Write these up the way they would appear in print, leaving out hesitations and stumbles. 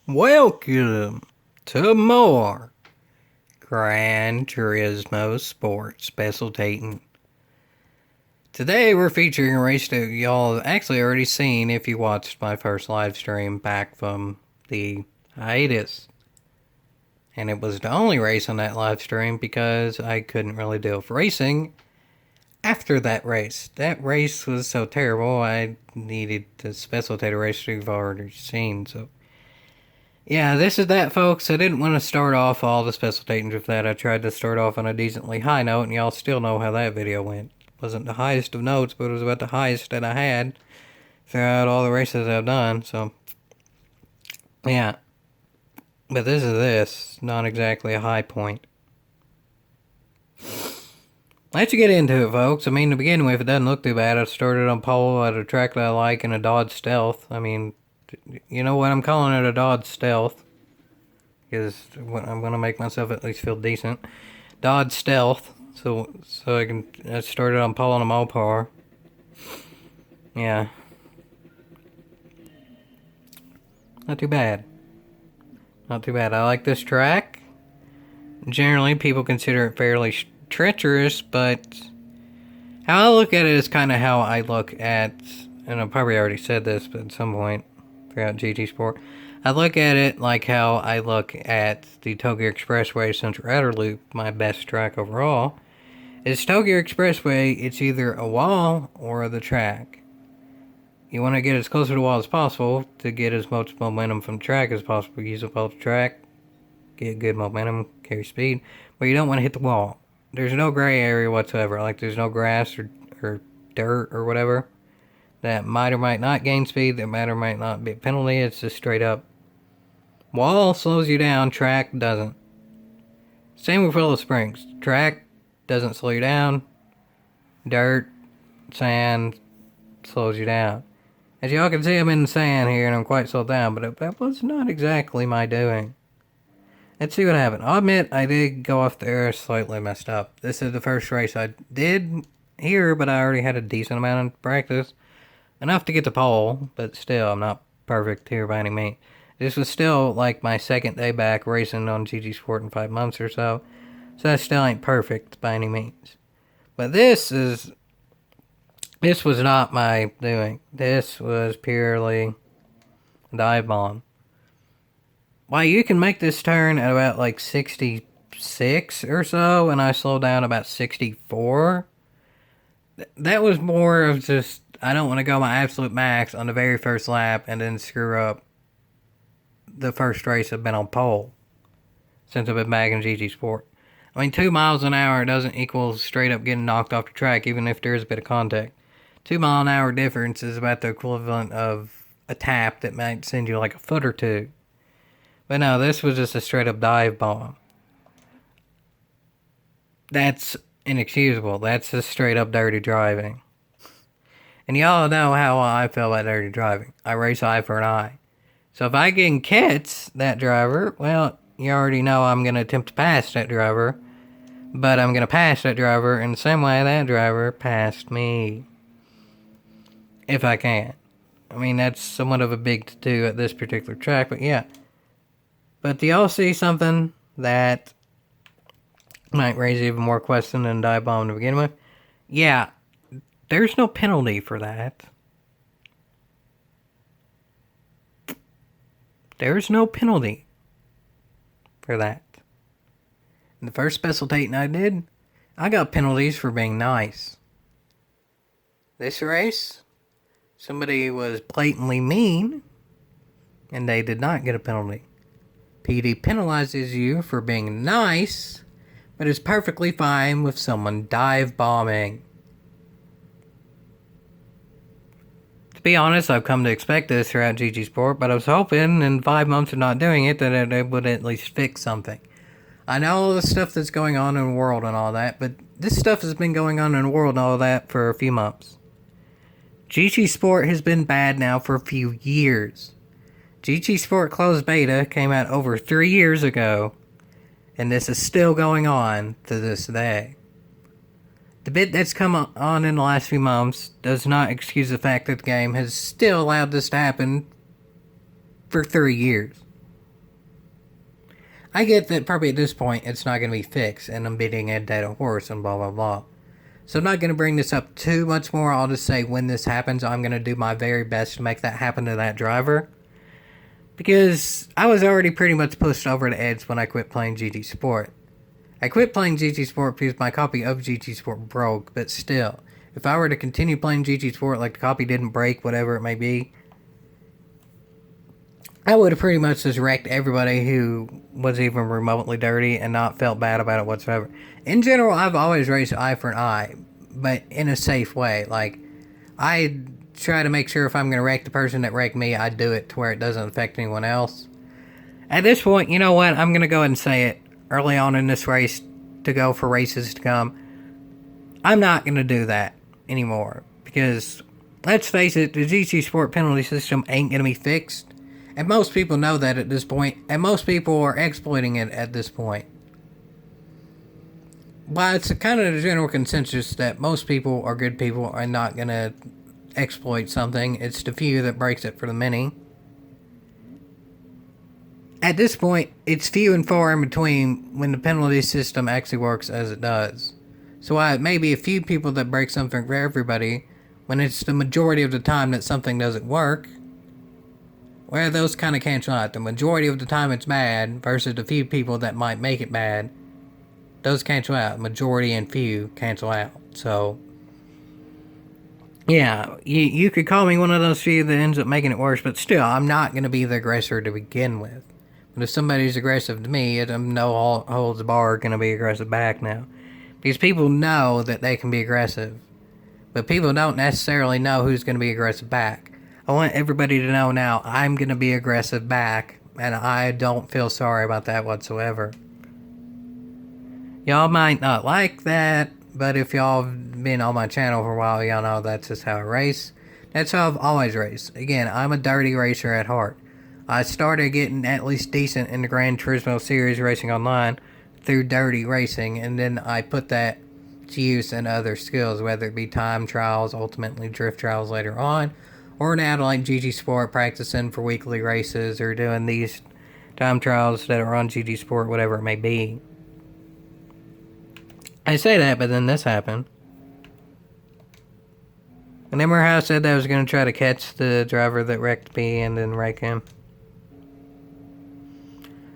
Welcome to more Gran Turismo Sports Specialtatin. Today we're featuring a race that y'all actually already seen if you watched my first live stream back from the hiatus. And it was the only race on that live stream because I couldn't really deal with racing after that race. That race was so terrible I needed to specialtate a race you've already seen, so yeah, this is that, folks. I didn't want to start off all the specialtations with that. I tried to start off on a decently high note, and y'all still know how that video went. It wasn't the highest of notes, but it was about the highest that I had throughout all the races I've done, so yeah. But this, not exactly a high point. Let's get into it, folks. I mean, to begin with, it doesn't look too bad. I started on pole at a track that I like in a Dodge Stealth. I mean, you know what? I'm calling it a Dodge Stealth because I'm gonna make myself at least feel decent. Dodge Stealth, so I started on pole on a Mopar. Yeah, not too bad. Not too bad. I like this track. Generally, people consider it fairly treacherous, but how I look at it is kind of how I look at, and I probably already said this, but at some point throughout GT Sport, I look at it like how I look at the Tokyo Expressway Central Outer Loop, my best track overall. Is Tokyo Expressway, it's either a wall or the track. You want to get as close to the wall as possible to get as much momentum from the track as possible. Use up all the track, get good momentum, carry speed, but you don't want to hit the wall. There's no gray area whatsoever, like there's no grass or dirt or whatever that might or might not gain speed, that might or might not be a penalty. It's just straight up. Wall slows you down, track doesn't. Same with Willow Springs. Track doesn't slow you down. Dirt, sand slows you down. As y'all can see, I'm in the sand here and I'm quite slowed down, but that was not exactly my doing. Let's see what happened. I'll admit I did go off the air slightly messed up. This is the first race I did here, but I already had a decent amount of practice. Enough to get the pole, but still, I'm not perfect here by any means. This was still like my second day back racing on GT Sport in 5 months or so. So that still ain't perfect by any means. But this was not my doing. This was purely a dive bomb. Why, you can make this turn at about like 66 or so, and I slowed down about 64. That was more of just, I don't want to go my absolute max on the very first lap and then screw up the first race I've been on pole since I've been back in GT Sport. I mean, 2 miles an hour doesn't equal straight up getting knocked off the track, even if there is a bit of contact. 2 mile an hour difference is about the equivalent of a tap that might send you like a foot or two. But no, this was just a straight up dive bomb. That's inexcusable. That's just straight up dirty driving. And y'all know how I feel about dirty driving. I race eye for an eye. So if I can catch that driver, well, you already know I'm going to attempt to pass that driver. But I'm going to pass that driver in the same way that driver passed me. If I can. I mean, that's somewhat of a big to-do at this particular track, but yeah. But do y'all see something that might raise even more question than dive bomb to begin with? Yeah, there's no penalty for that. There's no penalty for that. In the first specialtatin I did, I got penalties for being nice. This race, somebody was blatantly mean, and they did not get a penalty. PD penalizes you for being nice, but is perfectly fine with someone dive bombing. To be honest, I've come to expect this throughout GT Sport, but I was hoping in 5 months of not doing it that it would at least fix something. I know all the stuff that's going on in the world and all that, but this stuff has been going on in the world and all that for a few months. GT Sport has been bad now for a few years. GT Sport Closed Beta came out over 3 years ago, and this is still going on to this day. The bit that's come on in the last few months does not excuse the fact that the game has still allowed this to happen for 3 years. I get that probably at this point it's not going to be fixed, and I'm beating a dead horse and blah blah blah. So I'm not going to bring this up too much more. I'll just say when this happens, I'm going to do my very best to make that happen to that driver. Because I was already pretty much pushed over the edge when I quit playing GT Sport. I quit playing GT Sport because my copy of GT Sport broke, but still, if I were to continue playing GT Sport like the copy didn't break, whatever it may be, I would have pretty much just wrecked everybody who was even remotely dirty and not felt bad about it whatsoever. In general, I've always raced eye for an eye, but in a safe way. Like, I try to make sure if I'm going to wreck the person that wrecked me, I do it to where it doesn't affect anyone else. At this point, you know what? I'm going to go ahead and say it early on in this race to go for races to come. I'm not going to do that anymore because, let's face it, the GT Sport penalty system ain't going to be fixed. And most people know that at this point, and most people are exploiting it at this point. But it's a kind of the general consensus that most people are good people are not going to exploit something. It's the few that breaks it for the many. At this point, it's few and far in between when the penalty system actually works as it does. So while it may be a few people that break something for everybody, when it's the majority of the time that something doesn't work, where those kind of cancel out. The majority of the time it's bad versus the few people that might make it bad. Those cancel out. Majority and few cancel out. So, yeah, you could call me one of those few that ends up making it worse, but still, I'm not going to be the aggressor to begin with. But if somebody's aggressive to me, I'm no holds barred going to be aggressive back now. Because people know that they can be aggressive. But people don't necessarily know who's going to be aggressive back. I want everybody to know now I'm going to be aggressive back, and I don't feel sorry about that whatsoever. Y'all might not like that, but if y'all have been on my channel for a while, y'all know that's just how I race. That's how I've always raced. Again, I'm a dirty racer at heart. I started getting at least decent in the Gran Turismo series racing online through dirty racing, and then I put that to use in other skills, whether it be time trials, ultimately drift trials later on, or now to like GT Sport practicing for weekly races or doing these time trials that are on GT Sport, whatever it may be. I say that, but then this happened. Remember how I said that I was going to try to catch the driver that wrecked me and then wreck him?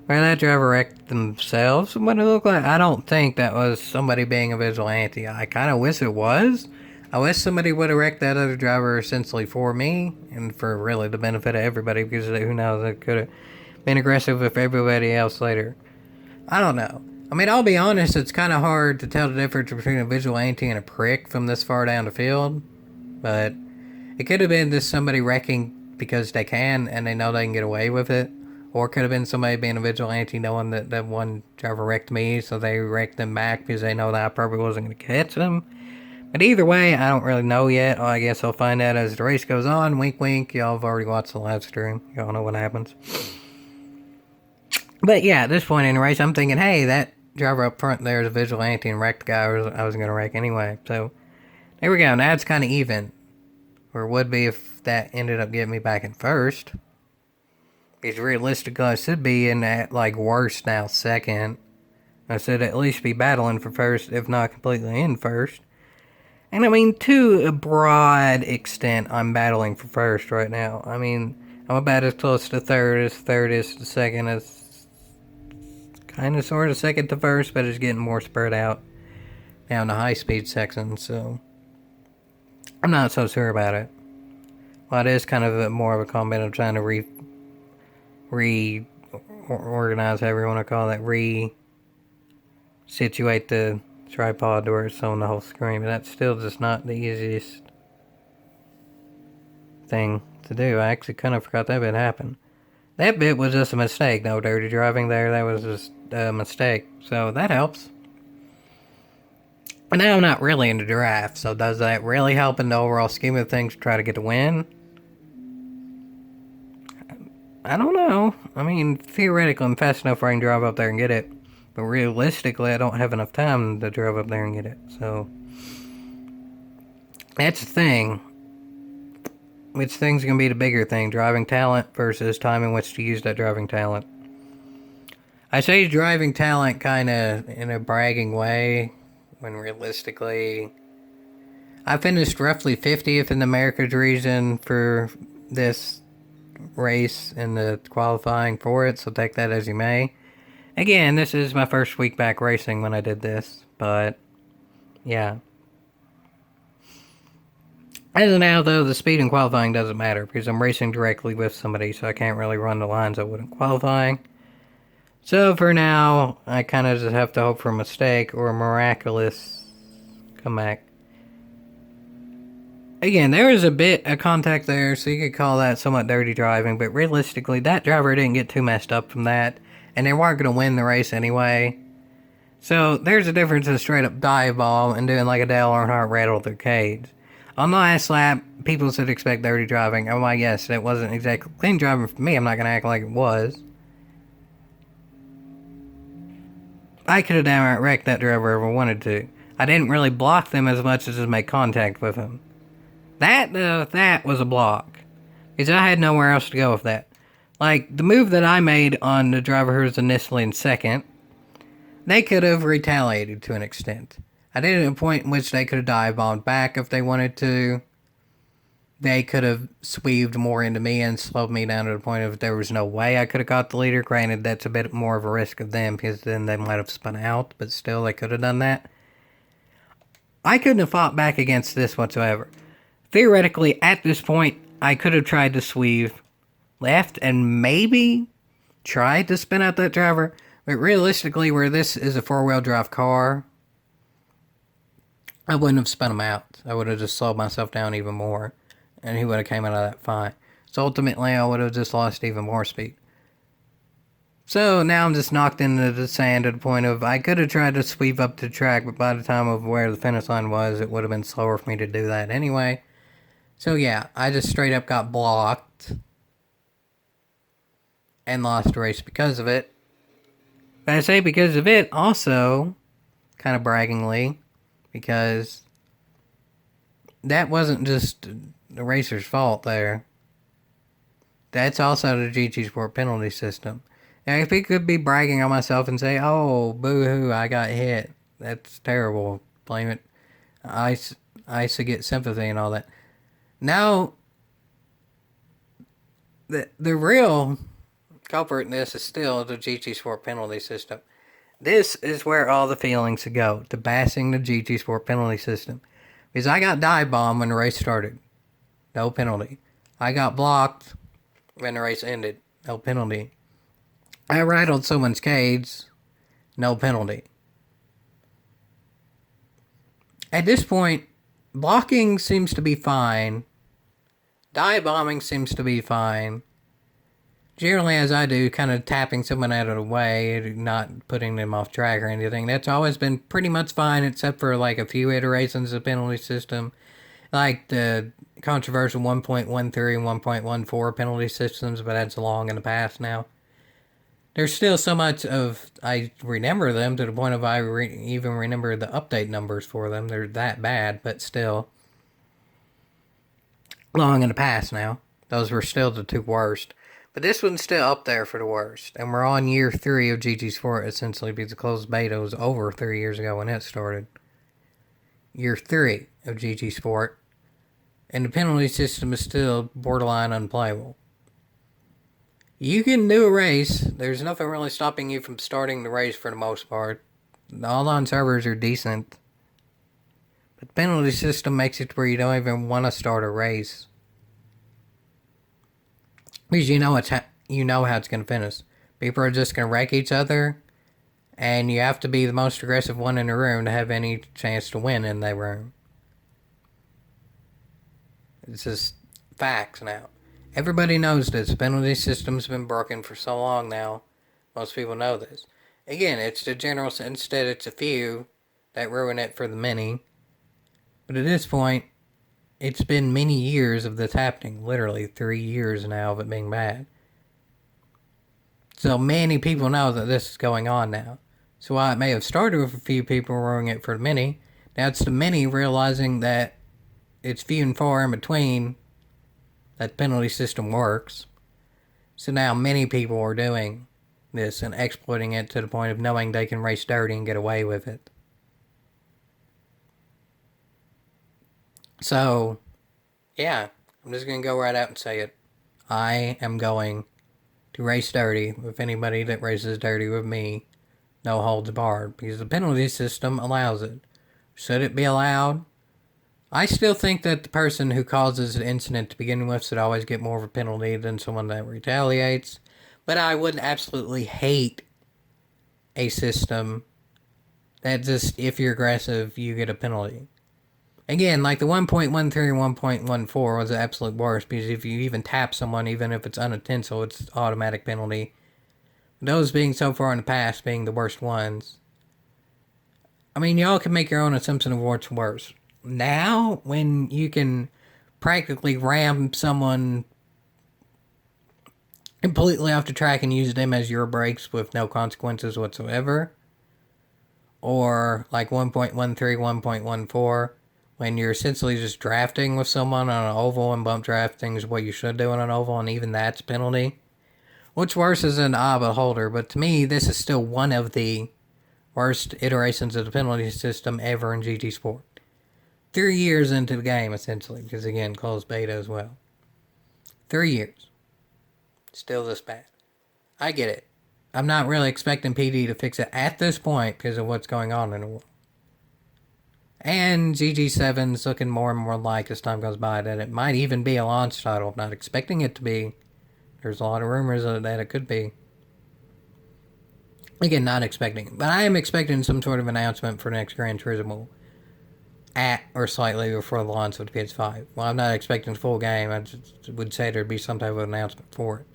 Well, that driver wrecked themselves. What it looked like? I don't think that was somebody being a vigilante. I kind of wish it was. I wish somebody would have wrecked that other driver essentially for me and for really the benefit of everybody, because who knows, it could have been aggressive with everybody else later. I don't know. I mean, I'll be honest, it's kind of hard to tell the difference between a vigilante and a prick from this far down the field. But it could have been just somebody wrecking because they can and they know they can get away with it. Or it could have been somebody being a vigilante knowing that that one driver wrecked me, so they wrecked them back because they know that I probably wasn't going to catch them. But either way, I don't really know yet. I guess I'll find out as the race goes on. Wink, wink. Y'all have already watched the live stream. Y'all know what happens. But yeah, at this point in the race, I'm thinking, hey, that driver up front there is a vigilante and wrecked the guy I was going to wreck anyway. So there we go. Now it's kind of even. Or would be if that ended up getting me back in first. Because realistically, I should be in that, like, worst now second. I should at least be battling for first, if not completely in first. And I mean, to a broad extent, I'm battling for first right now. I mean, I'm about as close to third is to second, as kind of sort of second to first, but it's getting more spread out down the high speed section, so I'm not so sure about it. Well, it is kind of more of a combat of trying to reorganize, however you want to call that, situate the tripod to where it's on the whole screen, but that's still just not the easiest thing to do. I actually kind of forgot that bit happened. That bit was just a mistake. No dirty driving there. That was just a mistake. So that helps. But now I'm not really in the draft, so does that really help in the overall scheme of things to try to get the win? I don't know. I mean, theoretically, I'm fast enough where I can drive up there and get it. But realistically, I don't have enough time to drive up there and get it. So, that's the thing. Which thing's going to be the bigger thing? Driving talent versus time in which to use that driving talent. I say driving talent kind of in a bragging way, when realistically, I finished roughly 50th in the America's region for this race and the qualifying for it, so take that as you may. Again, this is my first week back racing when I did this, but yeah. As of now, though, the speed in qualifying doesn't matter because I'm racing directly with somebody, so I can't really run the lines I would in qualifying. So for now, I kind of just have to hope for a mistake or a miraculous comeback. Again, there was a bit of contact there, so you could call that somewhat dirty driving, but realistically, that driver didn't get too messed up from that, and they weren't going to win the race anyway. So there's a difference in straight up dive ball and doing like a Dale Earnhardt rattle through cage. On the last lap, people should expect dirty driving. Oh my yes, it wasn't exactly clean driving for me. I'm not going to act like it was. I could have downright wrecked that driver if I wanted to. I didn't really block them as much as just make contact with them. That was a block. Because I had nowhere else to go with that. Like, the move that I made on the driver who was initially in second, they could have retaliated to an extent. I did it at a point in which they could have dive bombed back if they wanted to. They could have sweaved more into me and slowed me down to the point of there was no way I could have got the leader. Granted, that's a bit more of a risk of them because then they might have spun out, but still they could have done that. I couldn't have fought back against this whatsoever. Theoretically, at this point, I could have tried to sweave left and maybe tried to spin out that driver, but realistically, where this is a four-wheel drive car, I wouldn't have spun him out. I would have just slowed myself down even more, and he would have came out of that fine. So ultimately, I would have just lost even more speed. So now I'm just knocked into the sand to the point of I could have tried to sweep up the track, but by the time of where the finish line was, it would have been slower for me to do that anyway. So yeah, I just straight up got blocked and lost the race because of it. But I say because of it also, kind of braggingly, because that wasn't just the racer's fault there. That's also the GT Sport penalty system. Now, if it could be bragging on myself and say, oh, boo-hoo, I got hit. That's terrible. Blame it. I used to get sympathy and all that. Now, the real culprit in this is still the GT Sport penalty system. This is where all the feelings go, to bashing the GT Sport penalty system. Because I got dive bombed when the race started. No penalty. I got blocked when the race ended. No penalty. I rattled someone's cage. No penalty. At this point, blocking seems to be fine. Dive bombing seems to be fine. Generally, as I do, kind of tapping someone out of the way, not putting them off track or anything. That's always been pretty much fine, except for like a few iterations of the penalty system. Like the controversial 1.13 and 1.14 penalty systems, but that's long in the past now. There's still so much of, I remember them to the point of I even remember the update numbers for them. They're that bad, but still. Long in the past now. Those were still the two worst. But this one's still up there for the worst. And we're on year 3 of GT Sport, essentially, because the closed beta was over 3 years ago when it started. Year 3 of GT Sport. And the penalty system is still borderline unplayable. You can do a race. There's nothing really stopping you from starting the race for the most part. The online servers are decent. But the penalty system makes it where you don't even want to start a race. Because you know how it's going to finish. People are just going to wreck each other. And you have to be the most aggressive one in the room to have any chance to win in that room. It's just facts now. Everybody knows this. The penalty system's been broken for so long now. Most people know this. Again, it's the general, instead it's a few that ruin it for the many. But at this point, it's been many years of this happening. Literally 3 years now of it being bad. So many people know that this is going on now. So while it may have started with a few people ruining it for the many, now it's the many realizing that it's few and far in between that penalty system works. So now many people are doing this and exploiting it to the point of knowing they can race dirty and get away with it. So, yeah, I'm just going to go right out and say it. I am going to race dirty with anybody that races dirty with me. No holds barred, because the penalty system allows it. Should it be allowed? I still think that the person who causes an incident to begin with should always get more of a penalty than someone that retaliates. But I would absolutely hate a system that just, if you're aggressive, you get a penalty. Again, like the 1.13 and 1.14 was the absolute worst, because if you even tap someone, even if it's unintentional, it's automatic penalty. Those being so far in the past being the worst ones. I mean, y'all can make your own assumption of what's worse. Now, when you can practically ram someone completely off the track and use them as your brakes with no consequences whatsoever, or like 1.13, 1.14, when you're essentially just drafting with someone on an oval, and bump drafting is what you should do on an oval, and even that's penalty. What's worse is an eye beholder, but to me, this is still one of the worst iterations of the penalty system ever in GT Sport. 3 years into the game, essentially, because again, closed beta as well. 3 years. Still this bad. I get it. I'm not really expecting PD to fix it at this point because of what's going on in the world. And GG7's looking more and more like, as time goes by, that it might even be a launch title. I'm not expecting it to be. There's a lot of rumors that it could be. Again, not expecting it. But I am expecting some sort of announcement for next Gran Turismo at or slightly before the launch of the PS5. Well, I'm not expecting the full game. I just would say there'd be some type of announcement for it.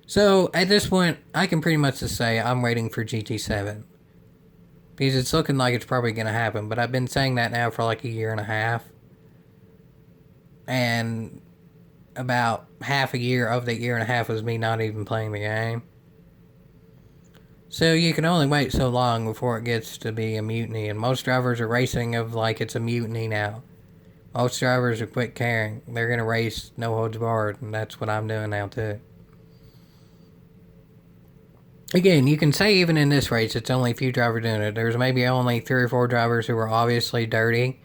So, at this point, I can pretty much just say I'm waiting for GT7. Because it's looking like it's probably going to happen. But I've been saying that now for like a year and a half. And about half a year of that year and a half was me not even playing the game. So you can only wait so long before it gets to be a mutiny. And most drivers are racing of like it's a mutiny now. Most drivers are quit caring. They're going to race no holds barred. And that's what I'm doing now too. Again, you can say even in this race, it's only a few drivers doing it. There's maybe only 3 or 4 drivers who are obviously dirty.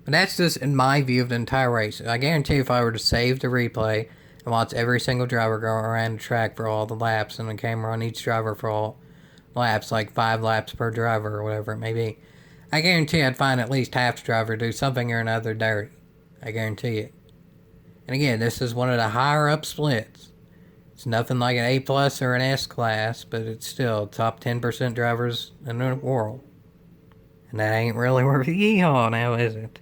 But that's just in my view of the entire race. I guarantee if I were to save the replay and watch every single driver go around the track for all the laps, and the camera on each driver for all laps, like 5 laps per driver or whatever it may be, I guarantee I'd find at least half the driver do something or another dirty. I guarantee it. And again, this is one of the higher up splits. It's nothing like an A plus or an S class, but it's still top 10% drivers in the world. And that ain't really worth a yeehaw now, is it?